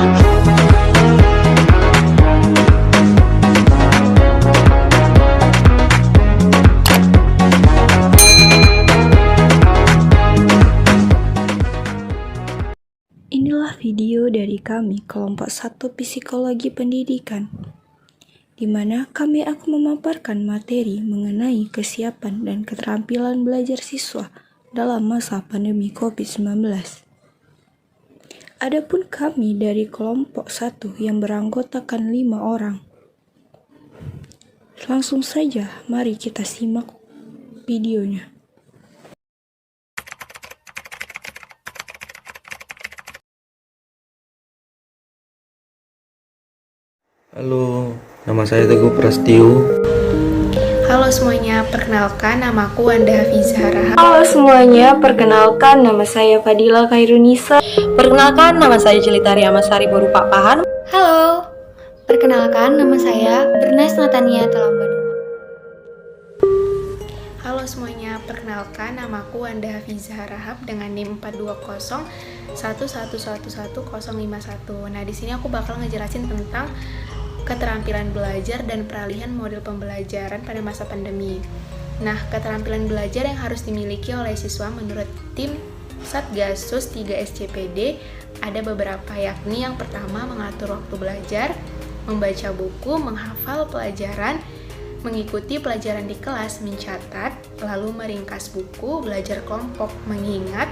Inilah video dari kami kelompok 1 Psikologi Pendidikan, di mana kami akan memaparkan materi mengenai kesiapan dan keterampilan belajar siswa dalam masa pandemi COVID-19. Adapun kami dari kelompok 1 yang beranggotakan 5 orang. Langsung saja, mari kita simak videonya. Halo, nama saya Teguh Prastio. Halo semuanya, perkenalkan namaku Wanda Hafizah Rahab. Halo semuanya, perkenalkan nama saya Fadila Khairunisa. Perkenalkan, nama saya Jelitari Amasari Boru Pak Pahan. Halo, perkenalkan nama saya Bernas Natania Telambanu. Halo semuanya, perkenalkan namaku Wanda Hafizah Rahab dengan NIM 42011111051. Nah, di sini aku bakal ngejelasin tentang keterampilan belajar dan peralihan model pembelajaran pada masa pandemi. Nah, keterampilan belajar yang harus dimiliki oleh siswa menurut tim Satgasus 3 SCPD ada beberapa, yakni yang pertama mengatur waktu belajar, membaca buku, menghafal pelajaran, mengikuti pelajaran di kelas, mencatat, lalu meringkas buku, belajar kelompok, mengingat,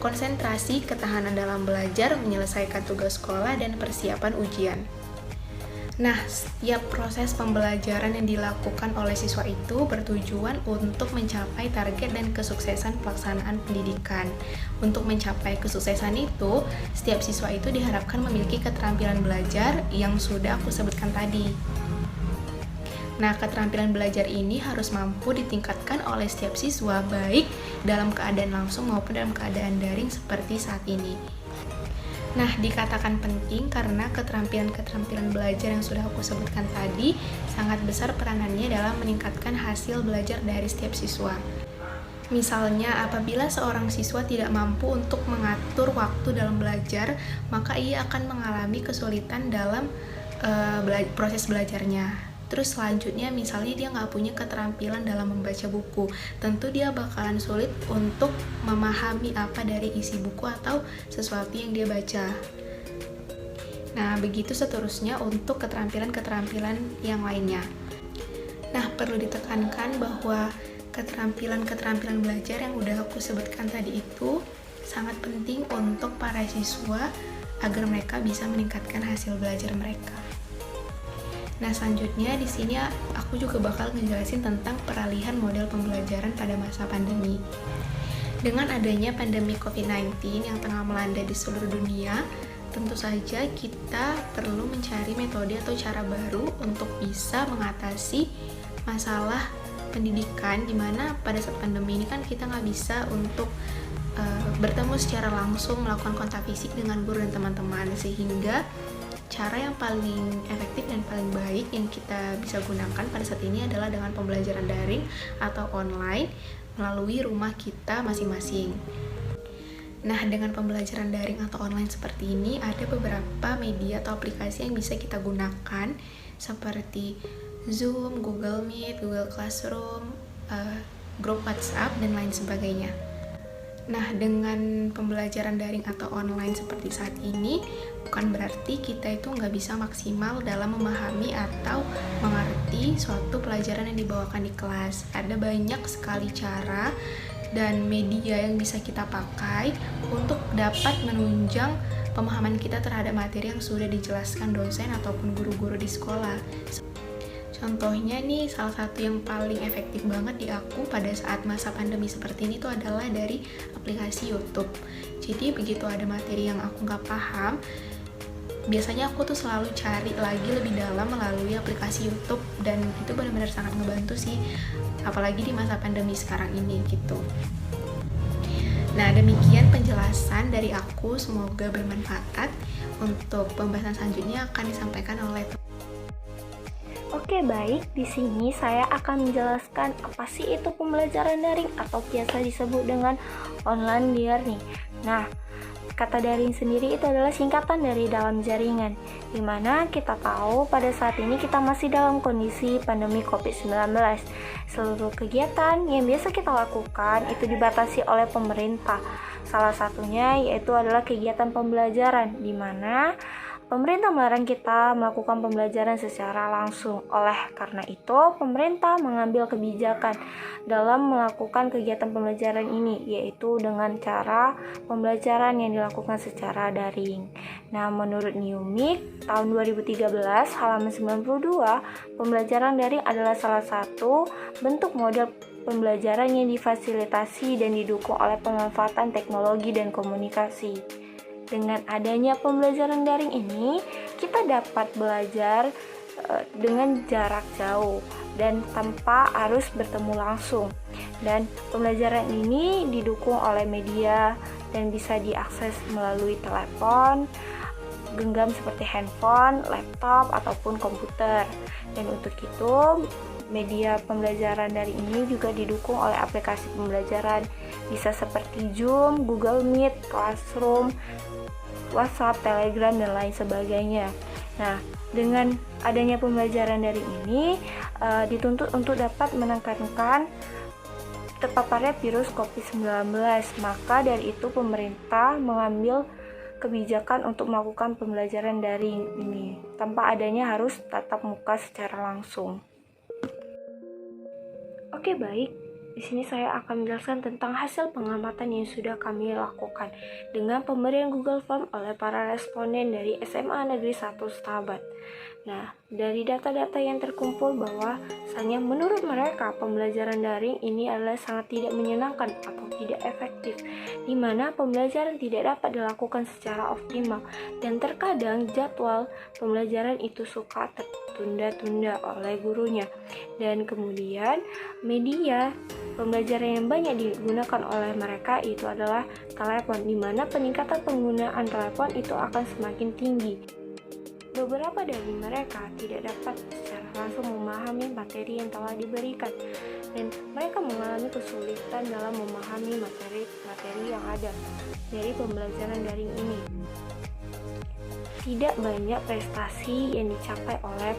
konsentrasi, ketahanan dalam belajar, menyelesaikan tugas sekolah, dan persiapan ujian. Nah, setiap proses pembelajaran yang dilakukan oleh siswa itu bertujuan untuk mencapai target dan kesuksesan pelaksanaan pendidikan. Untuk mencapai kesuksesan itu, setiap siswa itu diharapkan memiliki keterampilan belajar yang sudah aku sebutkan tadi. Nah, keterampilan belajar ini harus mampu ditingkatkan oleh setiap siswa, baik dalam keadaan langsung maupun dalam keadaan daring seperti saat ini. Nah, dikatakan penting karena keterampilan-keterampilan belajar yang sudah aku sebutkan tadi sangat besar peranannya dalam meningkatkan hasil belajar dari setiap siswa. Misalnya, apabila seorang siswa tidak mampu untuk mengatur waktu dalam belajar, maka ia akan mengalami kesulitan dalam proses belajarnya. Terus selanjutnya, misalnya dia nggak punya keterampilan dalam membaca buku, tentu dia bakalan sulit untuk memahami apa dari isi buku atau sesuatu yang dia baca. Nah, begitu seterusnya untuk keterampilan-keterampilan yang lainnya. Nah, perlu ditekankan bahwa keterampilan-keterampilan belajar yang udah aku sebutkan tadi itu sangat penting untuk para siswa agar mereka bisa meningkatkan hasil belajar mereka. Nah, selanjutnya di sini aku juga bakal ngejelasin tentang peralihan model pembelajaran pada masa pandemi. Dengan adanya pandemi COVID-19 yang tengah melanda di seluruh dunia, tentu saja kita perlu mencari metode atau cara baru untuk bisa mengatasi masalah pendidikan, di mana pada saat pandemi ini kan kita nggak bisa untuk bertemu secara langsung, melakukan kontak fisik dengan guru dan teman-teman, sehingga cara yang paling efektif dan paling baik yang kita bisa gunakan pada saat ini adalah dengan pembelajaran daring atau online melalui rumah kita masing-masing. Nah, dengan pembelajaran daring atau online seperti ini, ada beberapa media atau aplikasi yang bisa kita gunakan seperti Zoom, Google Meet, Google Classroom, grup WhatsApp, dan lain sebagainya. Nah, dengan pembelajaran daring atau online seperti saat ini, bukan berarti kita itu nggak bisa maksimal dalam memahami atau mengerti suatu pelajaran yang dibawakan di kelas. Ada banyak sekali cara dan media yang bisa kita pakai untuk dapat menunjang pemahaman kita terhadap materi yang sudah dijelaskan dosen ataupun guru-guru di sekolah. Contohnya nih, salah satu yang paling efektif banget di aku pada saat masa pandemi seperti ini tuh adalah dari aplikasi YouTube. Jadi begitu ada materi yang aku nggak paham, biasanya aku tuh selalu cari lagi lebih dalam melalui aplikasi YouTube, dan itu benar-benar sangat ngebantu sih, apalagi di masa pandemi sekarang ini gitu. Nah, demikian penjelasan dari aku, semoga bermanfaat. Untuk pembahasan selanjutnya akan disampaikan oleh Oke, baik. Di sini saya akan menjelaskan apa sih itu pembelajaran daring atau biasa disebut dengan online learning. Nah, Kata daring sendiri itu adalah singkatan dari dalam jaringan, di mana kita tahu pada saat ini kita masih dalam kondisi pandemi COVID-19. Seluruh kegiatan yang biasa kita lakukan itu dibatasi oleh pemerintah. Salah satunya yaitu adalah kegiatan pembelajaran, di mana pemerintah melarang kita melakukan pembelajaran secara langsung. Oleh karena itu, pemerintah mengambil kebijakan dalam melakukan kegiatan pembelajaran ini, yaitu dengan cara pembelajaran yang dilakukan secara daring. Nah, menurut Newmik tahun 2013 halaman 92, pembelajaran daring adalah salah satu bentuk model pembelajaran yang difasilitasi dan didukung oleh pemanfaatan teknologi dan komunikasi. Dengan adanya pembelajaran daring ini, kita dapat belajar dengan jarak jauh dan tanpa harus bertemu langsung. Dan pembelajaran ini didukung oleh media dan bisa diakses melalui telepon genggam seperti handphone, laptop, ataupun komputer. Dan untuk itu, media pembelajaran daring ini juga didukung oleh aplikasi pembelajaran, bisa seperti Zoom, Google Meet, Classroom, WhatsApp, Telegram, dan lain sebagainya. Nah, dengan adanya pembelajaran daring ini dituntut untuk dapat menekankan terpaparnya virus COVID-19. Maka dari itu pemerintah mengambil kebijakan untuk melakukan pembelajaran daring ini tanpa adanya harus tatap muka secara langsung. Oke, baik. Di sini saya akan menjelaskan tentang hasil pengamatan yang sudah kami lakukan dengan pemberian Google Form oleh para responden dari SMA Negeri 1 Setabat. Nah, dari data-data yang terkumpul bahwasanya menurut mereka pembelajaran daring ini adalah sangat tidak menyenangkan atau tidak efektif, di mana pembelajaran tidak dapat dilakukan secara optimal dan terkadang jadwal pembelajaran itu suka tertunda-tunda oleh gurunya. Dan kemudian media pembelajaran yang banyak digunakan oleh mereka itu adalah telepon, di mana peningkatan penggunaan telepon itu akan semakin tinggi. Beberapa dari mereka tidak dapat secara langsung memahami materi yang telah diberikan, dan mereka mengalami kesulitan dalam memahami materi yang ada dari pembelajaran daring ini. Tidak banyak prestasi yang dicapai oleh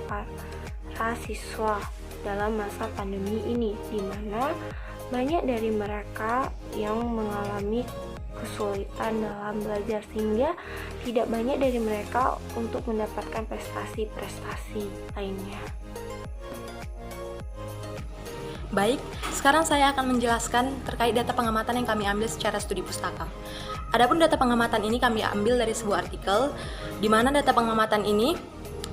para siswa dalam masa pandemi ini, di mana banyak dari mereka yang mengalami kesulitan dalam belajar sehingga tidak banyak dari mereka untuk mendapatkan prestasi-prestasi lainnya. Baik, sekarang saya akan menjelaskan terkait data pengamatan yang kami ambil secara studi pustaka. Adapun data pengamatan ini kami ambil dari sebuah artikel, di mana data pengamatan ini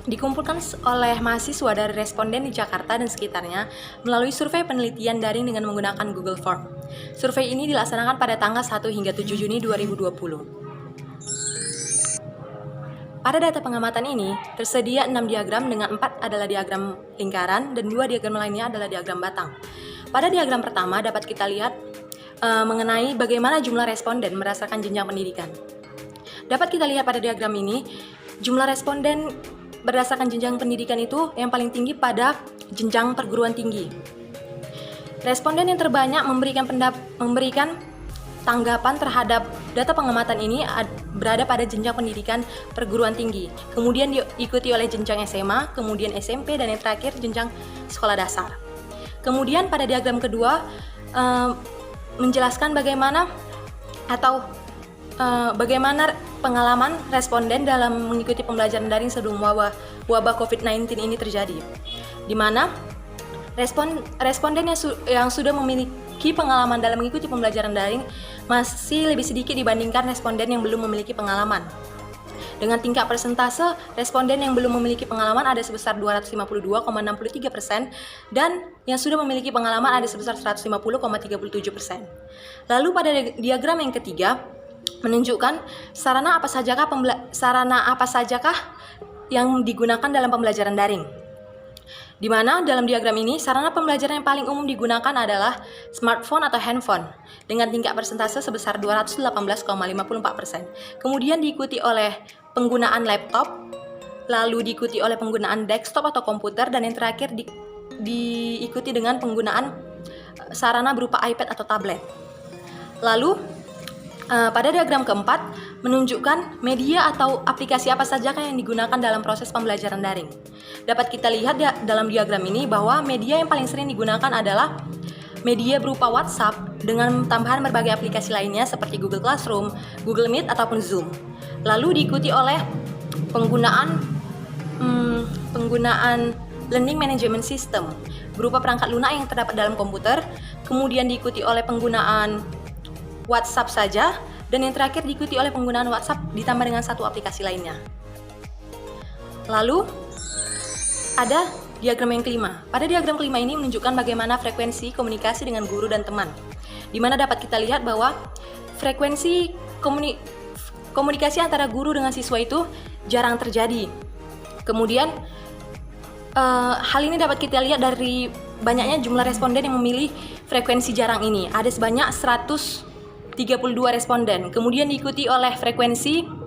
dikumpulkan oleh mahasiswa dari responden di Jakarta dan sekitarnya melalui survei penelitian daring dengan menggunakan Google Form. Survei ini dilaksanakan pada tanggal 1 hingga 7 Juni 2020. Pada data pengamatan ini, tersedia 6 diagram dengan 4 adalah diagram lingkaran dan 2 diagram lainnya adalah diagram batang. Pada diagram pertama dapat kita lihat mengenai bagaimana jumlah responden berdasarkan jenjang pendidikan. Dapat kita lihat pada diagram ini, jumlah responden berdasarkan jenjang pendidikan itu yang paling tinggi pada jenjang perguruan tinggi. Responden yang terbanyak memberikan tanggapan terhadap data pengamatan ini berada pada jenjang pendidikan perguruan tinggi, kemudian diikuti oleh jenjang SMA, kemudian SMP, dan yang terakhir jenjang sekolah dasar. Kemudian pada diagram kedua menjelaskan bagaimana pengalaman responden dalam mengikuti pembelajaran daring sebelum wabah COVID-19 ini terjadi, di mana responden yang sudah memiliki pengalaman dalam mengikuti pembelajaran daring masih lebih sedikit dibandingkan responden yang belum memiliki pengalaman. Dengan tingkat persentase, responden yang belum memiliki pengalaman ada sebesar 252,63% dan yang sudah memiliki pengalaman ada sebesar 150,37%. Lalu pada diagram yang ketiga menunjukkan sarana apa sajakah yang digunakan dalam pembelajaran daring. Di mana dalam diagram ini sarana pembelajaran yang paling umum digunakan adalah smartphone atau handphone dengan tingkat persentase sebesar 218,54%. Kemudian diikuti oleh penggunaan laptop, lalu diikuti oleh penggunaan desktop atau komputer, dan yang terakhir diikuti dengan penggunaan sarana berupa iPad atau tablet. Lalu pada diagram keempat menunjukkan media atau aplikasi apa saja yang digunakan dalam proses pembelajaran daring. Dapat kita lihat dalam diagram ini bahwa media yang paling sering digunakan adalah media berupa WhatsApp dengan tambahan berbagai aplikasi lainnya seperti Google Classroom, Google Meet, ataupun Zoom. Lalu diikuti oleh penggunaan Learning Management System berupa perangkat lunak yang terdapat dalam komputer, kemudian diikuti oleh penggunaan WhatsApp saja, dan yang terakhir diikuti oleh penggunaan WhatsApp ditambah dengan satu aplikasi lainnya. Lalu ada diagram yang kelima. Pada diagram kelima ini menunjukkan bagaimana frekuensi komunikasi dengan guru dan teman, di mana dapat kita lihat bahwa frekuensi komunikasi antara guru dengan siswa itu jarang terjadi. Kemudian hal ini dapat kita lihat dari banyaknya jumlah responden yang memilih frekuensi jarang ini. Ada sebanyak 132 responden. Kemudian diikuti oleh frekuensi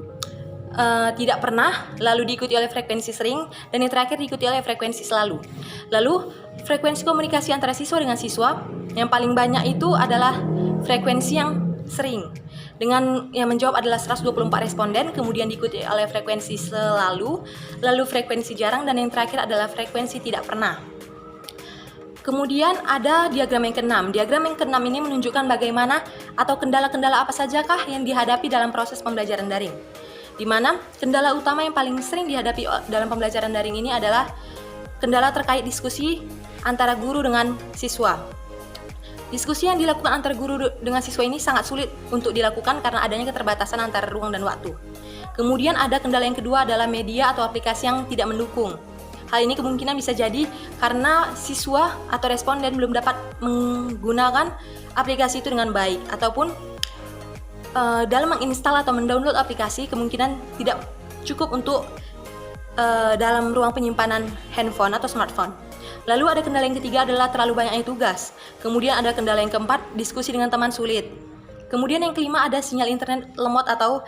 tidak pernah, lalu diikuti oleh frekuensi sering, dan yang terakhir diikuti oleh frekuensi selalu. Lalu frekuensi komunikasi antara siswa dengan siswa yang paling banyak itu adalah frekuensi yang sering, dengan yang menjawab adalah 124 responden, kemudian diikuti oleh frekuensi selalu, lalu frekuensi jarang, dan yang terakhir adalah frekuensi tidak pernah. Kemudian ada diagram yang keenam. Diagram yang keenam ini menunjukkan bagaimana atau kendala-kendala apa sajakah yang dihadapi dalam proses pembelajaran daring. Di mana kendala utama yang paling sering dihadapi dalam pembelajaran daring ini adalah kendala terkait diskusi antara guru dengan siswa. Diskusi yang dilakukan antara guru dengan siswa ini sangat sulit untuk dilakukan karena adanya keterbatasan antara ruang dan waktu. Kemudian ada kendala yang kedua adalah media atau aplikasi yang tidak mendukung. Hal ini kemungkinan bisa jadi karena siswa atau responden belum dapat menggunakan aplikasi itu dengan baik, ataupun dalam menginstal atau mendownload aplikasi kemungkinan tidak cukup untuk dalam ruang penyimpanan handphone atau smartphone. Lalu ada kendala yang ketiga adalah terlalu banyaknya tugas. Kemudian ada kendala yang keempat, diskusi dengan teman sulit. Kemudian yang kelima ada sinyal internet lemot atau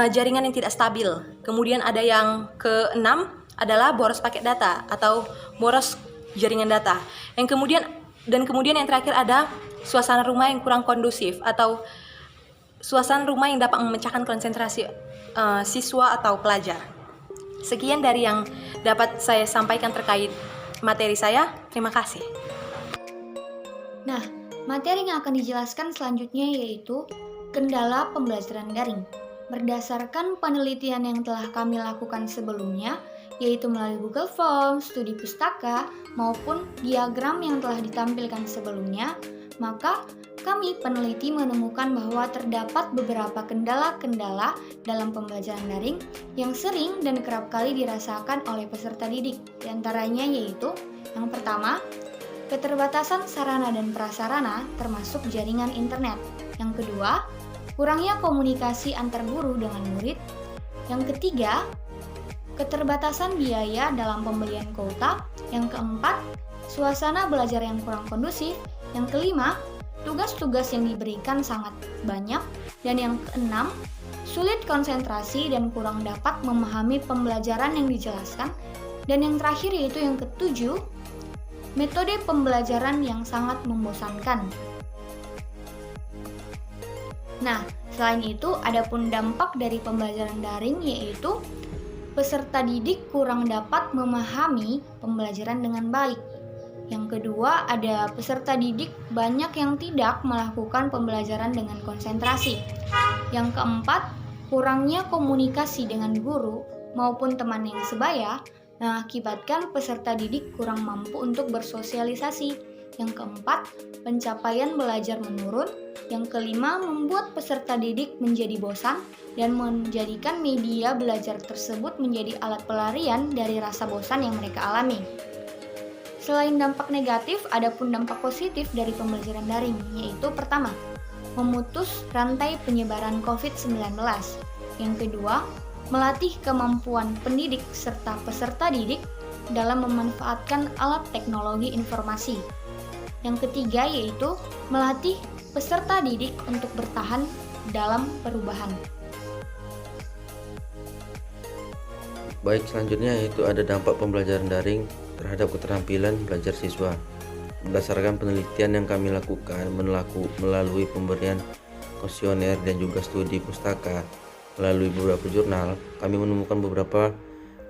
jaringan yang tidak stabil. Kemudian ada yang keenam adalah boros paket data atau boros jaringan data. Kemudian yang terakhir ada suasana rumah yang kurang kondusif atau suasana rumah yang dapat memecahkan konsentrasi siswa atau pelajar. Sekian dari yang dapat saya sampaikan terkait materi saya. Terima kasih. Nah, materi yang akan dijelaskan selanjutnya yaitu kendala pembelajaran daring. Berdasarkan penelitian yang telah kami lakukan sebelumnya, yaitu melalui Google Forms, studi pustaka, maupun diagram yang telah ditampilkan sebelumnya, maka kami peneliti menemukan bahwa terdapat beberapa kendala-kendala dalam pembelajaran daring yang sering dan kerap kali dirasakan oleh peserta didik. Di antaranya yaitu yang pertama, keterbatasan sarana dan prasarana termasuk jaringan internet. Yang kedua, kurangnya komunikasi antar guru dengan murid. Yang ketiga, keterbatasan biaya dalam pembelian kuota. Yang keempat, suasana belajar yang kurang kondusif. Yang kelima, tugas-tugas yang diberikan sangat banyak. Dan yang keenam, sulit konsentrasi dan kurang dapat memahami pembelajaran yang dijelaskan. Dan yang terakhir yaitu yang ketujuh, metode pembelajaran yang sangat membosankan. Nah, selain itu adapun dampak dari pembelajaran daring yaitu peserta didik kurang dapat memahami pembelajaran dengan baik. Yang kedua, ada peserta didik banyak yang tidak melakukan pembelajaran dengan konsentrasi. Yang keempat, kurangnya komunikasi dengan guru maupun teman yang sebaya mengakibatkan peserta didik kurang mampu untuk bersosialisasi. Yang keempat, pencapaian belajar menurun. Yang kelima, membuat peserta didik menjadi bosan dan menjadikan media belajar tersebut menjadi alat pelarian dari rasa bosan yang mereka alami. Selain dampak negatif, ada pun dampak positif dari pembelajaran daring, yaitu pertama, memutus rantai penyebaran COVID-19. Yang kedua, melatih kemampuan pendidik serta peserta didik dalam memanfaatkan alat teknologi informasi. Yang ketiga yaitu melatih peserta didik untuk bertahan dalam perubahan. Baik, selanjutnya yaitu ada dampak pembelajaran daring terhadap keterampilan belajar siswa. Berdasarkan penelitian yang kami lakukan melalui pemberian kuesioner dan juga studi pustaka, melalui beberapa jurnal, kami menemukan beberapa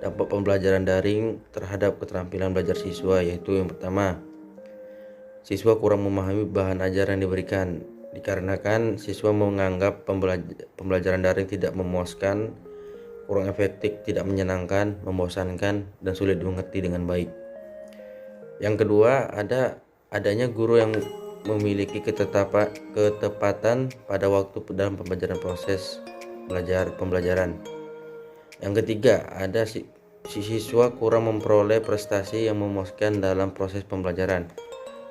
dampak pembelajaran daring terhadap keterampilan belajar siswa, yaitu yang pertama, siswa kurang memahami bahan ajar yang diberikan, dikarenakan siswa menganggap pembelajaran daring tidak memuaskan, kurang efektif, tidak menyenangkan, membosankan, dan sulit dimengerti dengan baik. Yang kedua, adanya guru yang memiliki ketepatan pada waktu dalam pembelajaran proses pembelajaran. Yang ketiga, ada siswa kurang memperoleh prestasi yang memuaskan dalam proses pembelajaran,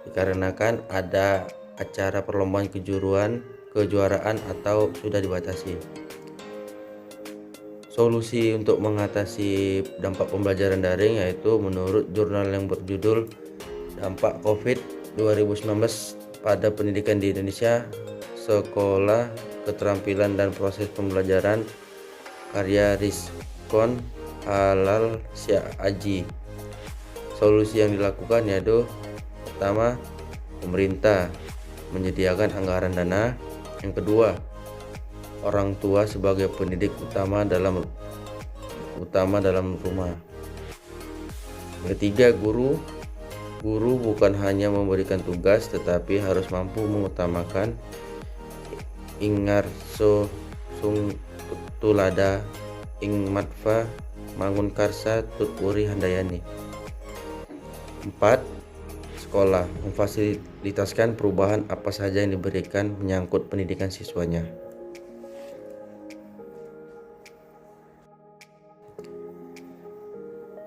dikarenakan ada acara perlombaan kejuaraan atau sudah dibatasi. Solusi untuk mengatasi dampak pembelajaran daring yaitu menurut jurnal yang berjudul Dampak COVID 2019 pada Pendidikan di Indonesia, Sekolah, Keterampilan dan Proses Pembelajaran, karya Rizkon Halal Aji. Solusi yang dilakukan yaitu pertama, pemerintah menyediakan anggaran dana. Yang kedua, orang tua sebagai pendidik utama dalam rumah. Yang ketiga, guru bukan hanya memberikan tugas tetapi harus mampu mengutamakan ingarso sung tulada ing matfa mangun karsa tut uri handayani. 4. Sekolah memfasilitasikan perubahan apa saja yang diberikan menyangkut pendidikan siswanya.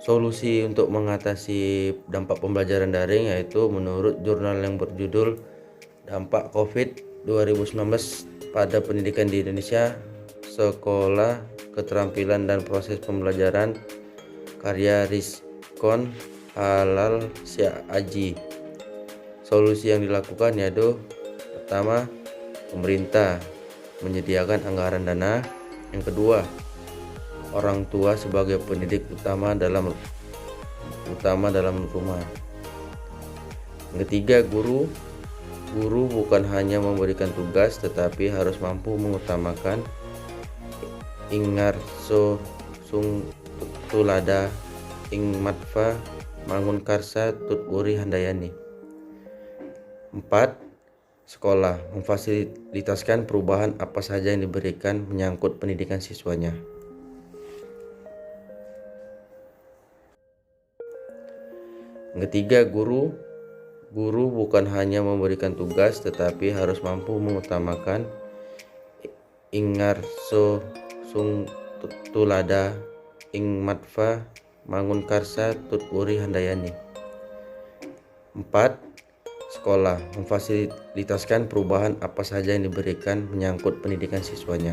Solusi untuk mengatasi dampak pembelajaran daring yaitu menurut jurnal yang berjudul Dampak COVID 2019 pada Pendidikan di Indonesia, Sekolah, Keterampilan dan Proses Pembelajaran, karya Rizkon Halal Aji. Solusi yang dilakukan yaitu pertama, pemerintah menyediakan anggaran dana. Yang kedua, orang tua sebagai pendidik utama dalam rumah. Yang ketiga, guru bukan hanya memberikan tugas tetapi harus mampu mengutamakan ingarso sung tulada ing matfa mangun karsa tut uri handayani. 4. Sekolah memfasilitasikan perubahan apa saja yang diberikan menyangkut pendidikan siswanya. Yang ketiga, guru bukan hanya memberikan tugas tetapi harus mampu mengutamakan ingarso sung tulada ing matfa mangun karsa tut uri handayani. 4. Sekolah memfasilitasikan perubahan apa saja yang diberikan menyangkut pendidikan siswanya.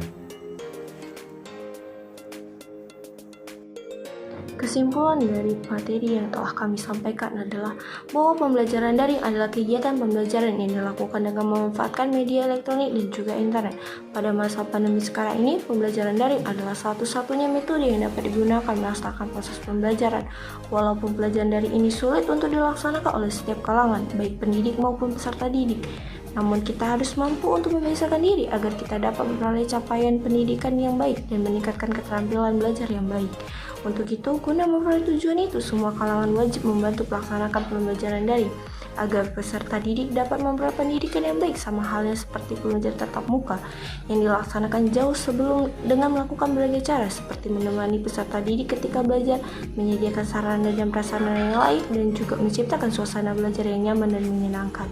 Kesimpulan dari materi yang telah kami sampaikan adalah bahwa pembelajaran daring adalah kegiatan pembelajaran yang dilakukan dengan memanfaatkan media elektronik dan juga internet. Pada masa pandemi sekarang ini, pembelajaran daring adalah satu-satunya metode yang dapat digunakan melaksanakan proses pembelajaran. Walaupun pembelajaran daring ini sulit untuk dilaksanakan oleh setiap kalangan, baik pendidik maupun peserta didik. Namun kita harus mampu untuk membiasakan diri agar kita dapat memperoleh capaian pendidikan yang baik dan meningkatkan keterampilan belajar yang baik. Untuk itu, guna memperoleh tujuan itu, semua kalangan wajib membantu melaksanakan pembelajaran daring agar peserta didik dapat memperoleh pendidikan yang baik, sama halnya seperti pembelajaran tatap muka yang dilaksanakan jauh sebelum dengan melakukan berbagai cara seperti menemani peserta didik ketika belajar, menyediakan sarana dan prasarana yang lain, dan juga menciptakan suasana belajar yang nyaman dan menyenangkan.